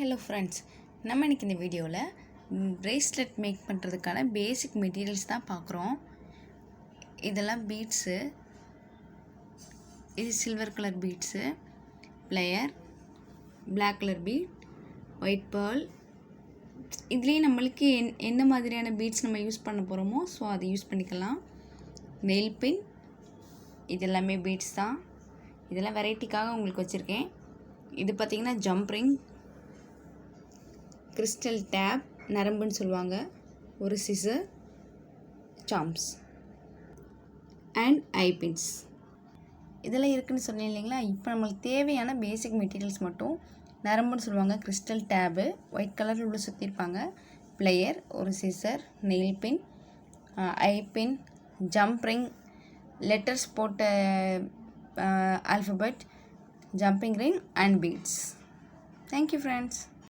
Hello friends, நம்ம இன்றைக்கி இந்த வீடியோவில் ப்ரேஸ்லெட் மேக் பண்ணுறதுக்கான பேசிக் மெட்டீரியல்ஸ் தான் பார்க்குறோம். இதெல்லாம் பீட்ஸு, இது silver colour beads, plier, black colour bead, white pearl. இதுலேயே நம்மளுக்கு என்ன மாதிரியான பீட்ஸ் நம்ம யூஸ் பண்ண போகிறோமோ ஸோ அதை யூஸ் பண்ணிக்கலாம். நெயில் பின், இதெல்லாமே பீட்ஸ் தான். இதெல்லாம் வெரைட்டிக்காக உங்களுக்கு வச்சுருக்கேன். இது பார்த்திங்கன்னா ஜம்ப் ரிங், கிறிஸ்டல் டேப், நரம்புன்னு சொல்லுவாங்க, ஒரு சிசர், சாம்ஸ் அண்ட் ஐபின்ஸ் இதெல்லாம் இருக்குதுன்னு சொன்னேன் இல்லைங்களா. இப்போ நம்மளுக்கு தேவையான பேசிக் மெட்டீரியல்ஸ் மட்டும். நரம்புன்னு சொல்லுவாங்க, கிறிஸ்டல் டேபு, ஒயிட் கலரில் உள்ள சுற்றிருப்பாங்க, ப்ளேயர், ஒரு scissor, nail pin, eye pin, jump ring, letters போட்ட alphabet, jumping ring and beads. Thank you friends.